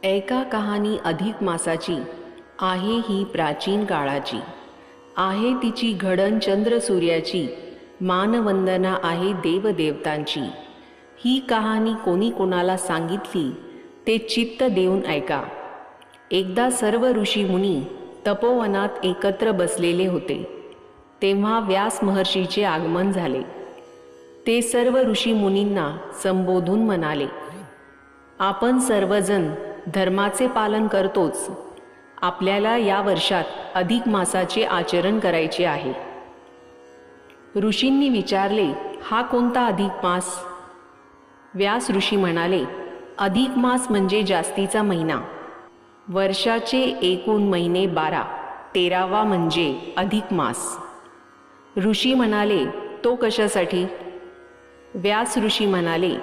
ऐका कहाणी अधिक मासाची, आहे ही प्राचीन काळाची. आहे तिची घडण चंद्र सूर्याची, मानवंदना आहे देवदेवतांची. ही कहाणी कोणी कोणाला सांगितली ते चित्त देऊन ऐका. एकदा सर्व ऋषी मुनी तपोवनात एकत्र बसलेले होते. तेव्हा व्यास महर्षीचे आगमन झाले. ते सर्व ऋषी मुनींना संबोधून म्हणाले, आपण सर्वजण धर्माचे पालन करतोच. आपल्याला या वर्षात अधिक मासाचे आचरण करायचे आहे. ऋषींनी विचारले, हा कोणता अधिक मास? व्यास ऋषी म्हणाले, अधिक मास म्हणजे जास्तीचा महिना. वर्षाचे एकूण महिने 12, 13वा म्हणजे अधिक मास. ऋषी म्हणाले, तो कशासाठी? व्यास ऋषी म्हणाले,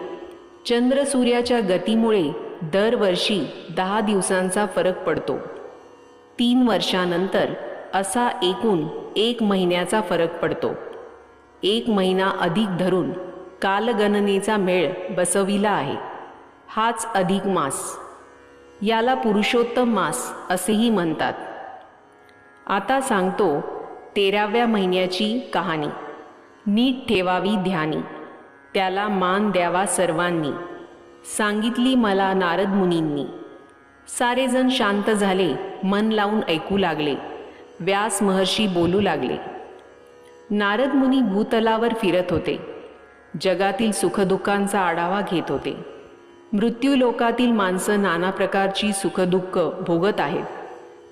चंद्र सूर्याच्या गतीमुळे दरवर्षी 10 दिवसांचा फरक पडतो. 3 वर्षानंतर असा एकूण 1 महिन्याचा फरक पडतो. 1 महिना अधिक धरून कालगणनेचा मेळ बसविला आहे. हाच अधिक मास. याला पुरुषोत्तम मास असेही म्हणतात. आता सांगतो 13व्या महिन्याची कहाणी. नीट ठेवावी ध्यानी, त्याला मान द्यावा सर्वांनी, सांगितली मला नारद मुनींनी. सारेजण शांत झाले, मन लावून ऐकू लागले. व्यास महर्षी बोलू लागले. नारद मुनी भूतलावर फिरत होते. जगातील सुखदुःखांचा आढावा घेत होते. मृत्यूलोकातील माणसं नाना प्रकारची सुखदुःख भोगत आहेत,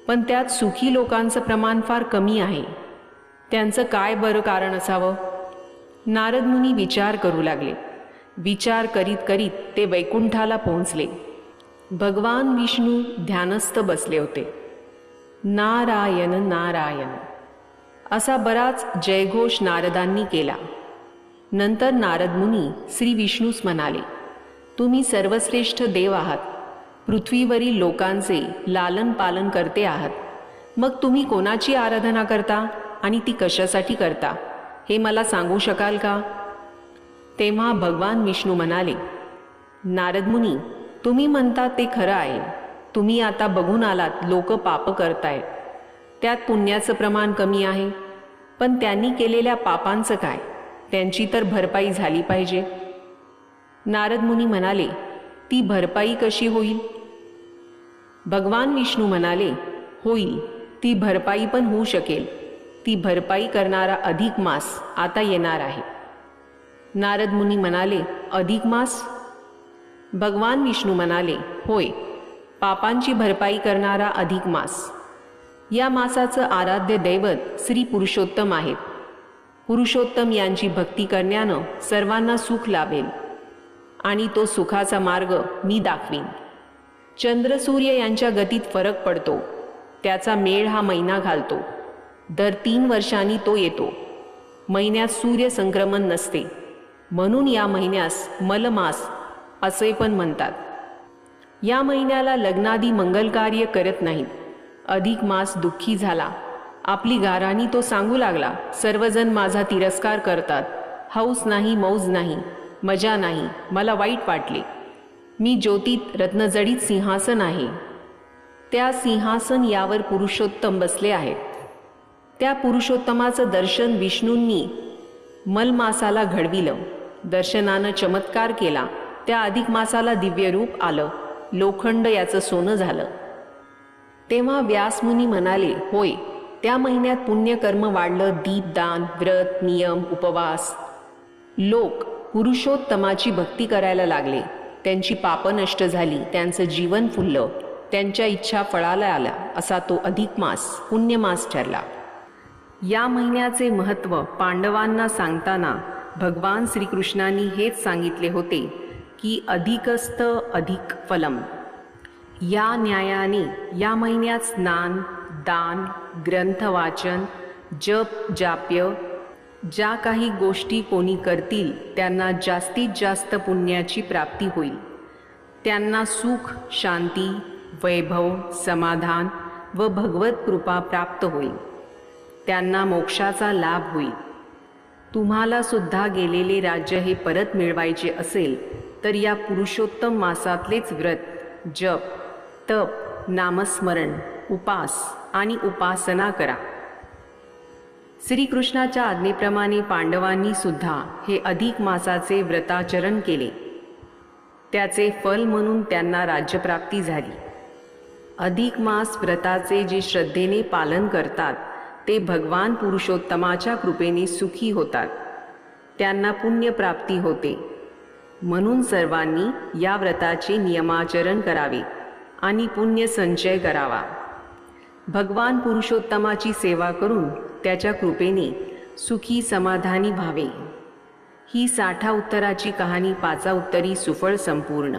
पण त्यात सुखी लोकांचं प्रमाण फार कमी आहे. त्यांचं काय बरं कारण असावं? नारद मुनी विचार करू लागले. विचार करीत करीत ते वैकुंठाला पोहोचले. भगवान विष्णू ध्यानस्थ बसले होते. नारायण नारायण असा बराच जयघोष नारदांनी केला. नंतर नारद मुनी श्री विष्णूस म्हणाले, तुम्ही सर्वश्रेष्ठ देव आहात. पृथ्वीवरील लोकांचे लालन पालन करते आहात. मग तुम्ही कोणाची आराधना करता आणि ती कशासाठी करता, हे मला सांगू शकाल का? तेव्हा भगवान विष्णू म्हणाले, नारद मुनी, तुम्ही म्हणता ते खरं आहे. तुम्ही आता बघून आलात लोक पाप करतायत. त्यात पुण्याचं प्रमाण कमी आहे. पण त्यांनी केलेल्या पापांचं काय? त्यांची तर भरपाई झाली पाहिजे. नारद मुनी म्हणाले, ती भरपाई कशी होईल? भगवान विष्णू म्हणाले, होईल, ती भरपाई पण होऊ शकेल. ती भरपाई करणारा अधिक मास आता येणार आहे. नारद मुनी म्हणाले, अधिक मास? भगवान विष्णू म्हणाले, होय, पापांची भरपाई करणारा अधिक मास. या मासाचं आराध्य दैवत श्री पुरुषोत्तम आहेत. पुरुषोत्तम यांची भक्ती करण्यानं सर्वांना सुख लाभेल आणि तो सुखाचा मार्ग मी दाखवीन. चंद्र सूर्य यांच्या गतीत फरक पडतो. त्याचा मेळ हा महिना घालतो. दर 3 वर्षांनी तो येतो. महिन्यात सूर्य संक्रमण नसते, म्हणून या महिन्यास मलमास असे पण म्हणतात. या महिन्याला लग्नादी मंगल कार्य करत नाहीत. अधिक मास दुःखी झाला. आपली गाराणी तो सांगू लागला, सर्वजण माझा तिरस्कार करतात. हौस नाही, मौज नाही, मजा नाही. मला वाईट वाटले. मी ज्योतीत रत्नजडीत सिंहासन आहे. त्या सिंहासन यावर पुरुषोत्तम बसले आहेत. त्या पुरुषोत्तमाचं दर्शन विष्णूंनी मलमासाला घडविलं. दर्शनानं चमत्कार केला. त्या अधिक मासाला दिव्य रूप आलं. लोखंड याचं सोनं झालं. तेव्हा व्यासमुनी म्हणाले, होय, त्या महिन्यात पुण्यकर्म वाढलं. दीपदान, व्रत, नियम, उपवास. लोक पुरुषोत्तमाची भक्ती करायला लागले. त्यांची पापं नष्ट झाली. त्यांचं जीवन फुललं. त्यांच्या इच्छा फळाला आल्या. असा तो अधिक मास पुण्यमास ठरला. या महिन्याचे महत्त्व पांडवांना सांगताना भगवान श्रीकृष्णांनी हेच सांगितले होते की अधिकस्त अधिक फलम. या न्यायाने या महिन्यात स्नान, दान, ग्रंथवाचन, जप, जाप्य ज्या काही गोष्टी कोणी करतील त्यांना जास्तीत जास्त पुण्याची प्राप्ती होईल. त्यांना सुख, शांती, वैभव, समाधान व भगवत कृपा प्राप्त होईल. त्यांना मोक्षाचा लाभ होईल. तुम्हाला सुद्धा गेलेले राज्य हे परत मिळवायचे असेल तर या पुरुषोत्तम मासातलेच व्रत, जप, तप, नामस्मरण, उपास आणि उपासना करा. श्रीकृष्णाच्या आज्ञेप्रमाणे पांडवांनी सुद्धा हे अधिक मासाचे व्रताचरण केले. त्याचे फल म्हणून त्यांना राज्यप्राप्ती झाली. अधिक मास व्रताचे जे श्रद्धेने पालन करतात ते भगवान पुरुषोत्तमाच्या कृपेने सुखी होतात. त्यांना पुण्यप्राप्ती होते. म्हणून सर्वांनी या व्रताचे नियमाचरण करावे आणि पुण्य संचय करावा. भगवान पुरुषोत्तमाची सेवा करून त्याच्या कृपेने सुखी समाधानी व्हावे. ही 60 उत्तराची कहाणी 5 उत्तरी सुफळ संपूर्ण.